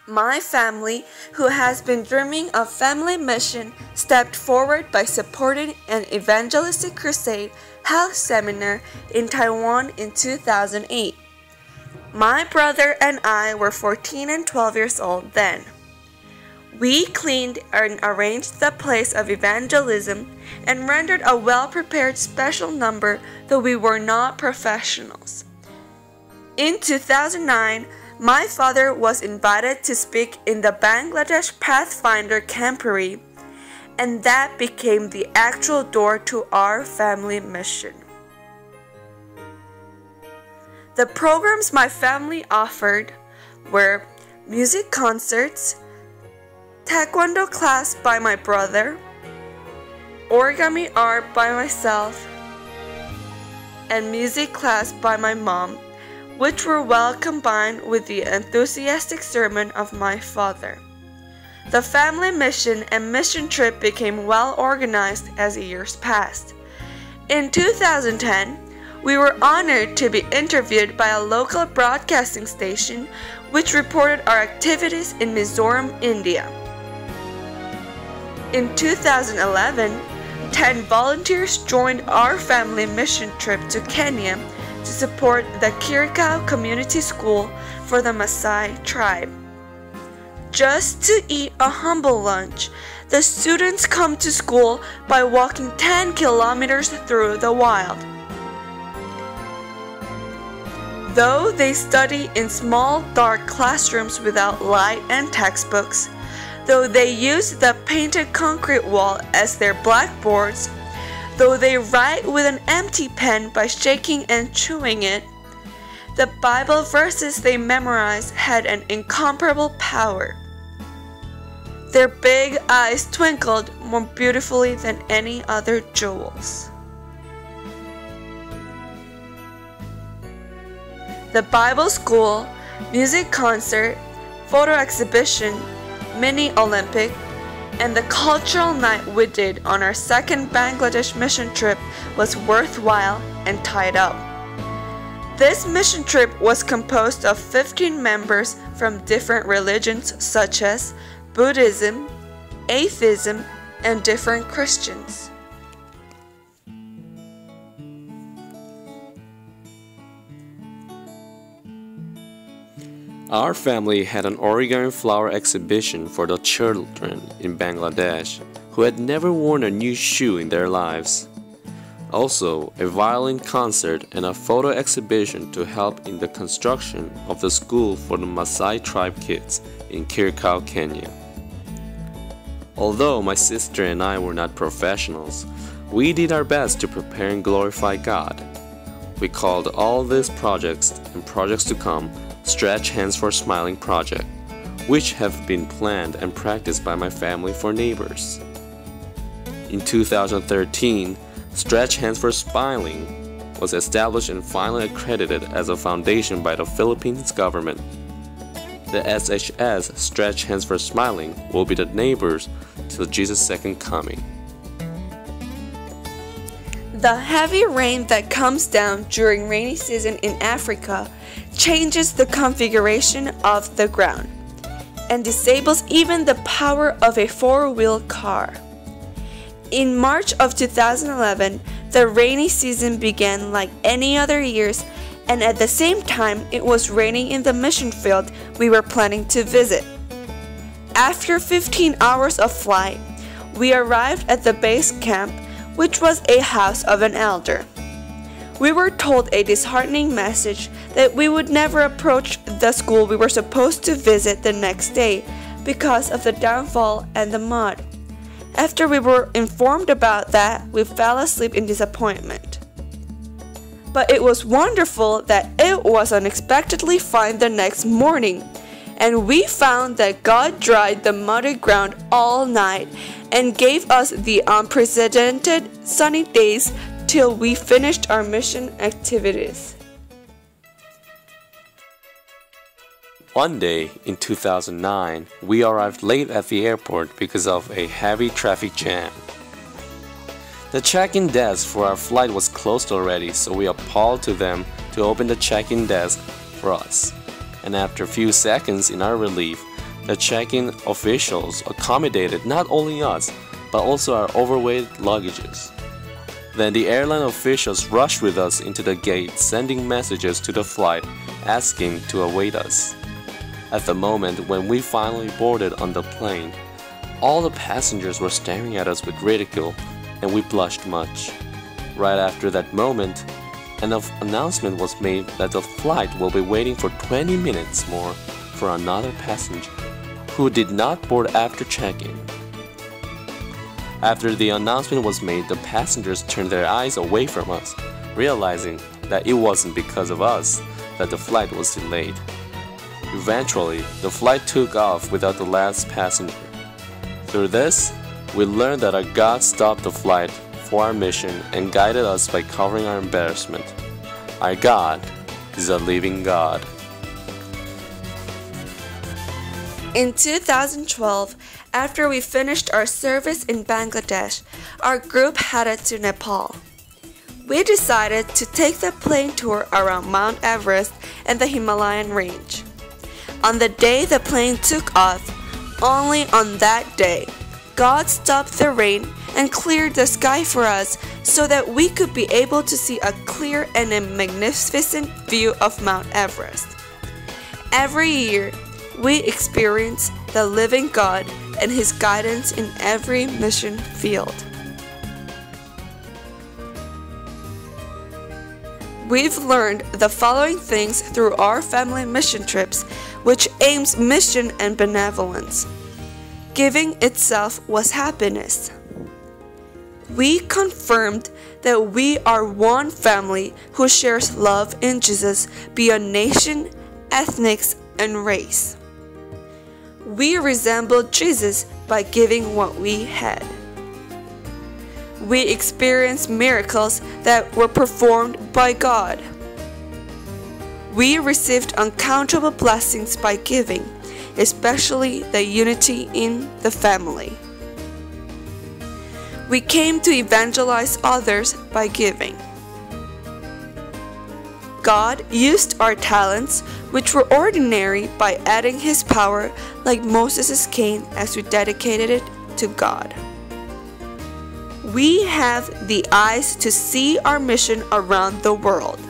My family, who has been dreaming of family mission, stepped forward by supporting an evangelistic crusade house seminar in Taiwan in 2008. My brother and I were 14 and 12 years old then. We cleaned and arranged the place of evangelism and rendered a well-prepared special number, though we were not professionals. In 2009, my father was invited to speak in the Bangladesh Pathfinder Camporee, and that became the actual door to our family mission. The programs my family offered were music concerts, taekwondo class by my brother, origami art by myself, and music class by my mom, which were well combined with the enthusiastic sermon of my father. The family mission and mission trip became well organized as the years passed. In 2010, we were honored to be interviewed by a local broadcasting station which reported our activities in Mizoram, India. In 2011, 10 volunteers joined our family mission trip to Kenya to support the Kirikau Community School for the Maasai tribe. Just to eat a humble lunch, the students come to school by walking 10 kilometers through the wild. Though they study in small, dark classrooms without light and textbooks, though they use the painted concrete wall as their blackboards, though they write with an empty pen by shaking and chewing it, the Bible verses they memorize had an incomparable power. Their big eyes twinkled more beautifully than any other jewels. The Bible school, music concert, photo exhibition, mini Olympic, and the cultural night we did on our second Bangladesh mission trip was worthwhile and tied up. This mission trip was composed of 15 members from different religions such as Buddhism, atheism, and different Christians. Our family had an origami flower exhibition for the children in Bangladesh who had never worn a new shoe in their lives. Also, a violin concert and a photo exhibition to help in the construction of the school for the Maasai tribe kids in Kirikau, Kenya. Although my sister and I were not professionals, we did our best to prepare and glorify God. We called all these projects and projects to come Stretch Hands for Smiling project, which have been planned and practiced by my family for neighbors. In 2013, Stretch Hands for Smiling was established and finally accredited as a foundation by the Philippines government. The SHS Stretch Hands for Smiling will be the neighbors till Jesus' second coming. The heavy rain that comes down during rainy season in Africa changes the configuration of the ground and disables even the power of a four-wheel car. In March of 2011, the rainy season began like any other years, and at the same time it was raining in the mission field we were planning to visit. After 15 hours of flight, we arrived at the base camp, which was a house of an elder. We were told a disheartening message that we would never approach the school we were supposed to visit the next day because of the downfall and the mud. After we were informed about that, we fell asleep in disappointment. But it was wonderful that it was unexpectedly fine the next morning, and we found that God dried the muddy ground all night and gave us the unprecedented sunny days till we finished our mission activities. One day in 2009, we arrived late at the airport because of a heavy traffic jam. The check-in desk for our flight was closed already, so we appealed to them to open the check-in desk for us. And after a few seconds in our relief, The check-in officials accommodated not only us, but also our overweight luggages. Then the airline officials rushed with us into the gate, sending messages to the flight asking to await us. At the moment when we finally boarded on the plane, all the passengers were staring at us with ridicule, and we blushed much. Right after that moment, an announcement was made that the flight will be waiting for 20 minutes more for another passenger who did not board after check-in. After the announcement was made, the passengers turned their eyes away from us, realizing that it wasn't because of us that the flight was delayed. Eventually, the flight took off without the last passenger. Through this, we learned that our God stopped the flight for our mission and guided us by covering our embarrassment. Our God is a living God. In 2012, after we finished our service in Bangladesh, our group headed to Nepal. We decided to take the plane tour around Mount Everest and the Himalayan range. On the day the plane took off, only on that day, God stopped the rain and cleared the sky for us so that we could be able to see a clear and a magnificent view of Mount Everest. Every year, we experience the living God and His guidance in every mission field. We've learned the following things through our family mission trips, which aims mission and benevolence. Giving itself was happiness. We confirmed that we are one family who shares love in Jesus beyond nation, ethnics, and race. We resembled Jesus by giving what we had. We experienced miracles that were performed by God. We received uncountable blessings by giving, especially the unity in the family. We came to evangelize others by giving. God used our talents, which were ordinary, by adding His power like Moses' cane as we dedicated it to God. We have the eyes to see our mission around the world.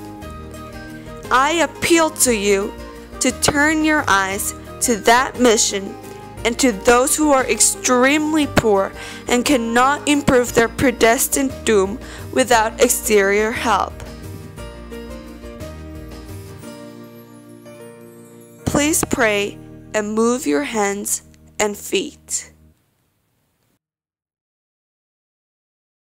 I appeal to you to turn your eyes to that mission and to those who are extremely poor and cannot improve their predestined doom without exterior help. Please pray and move your hands and feet.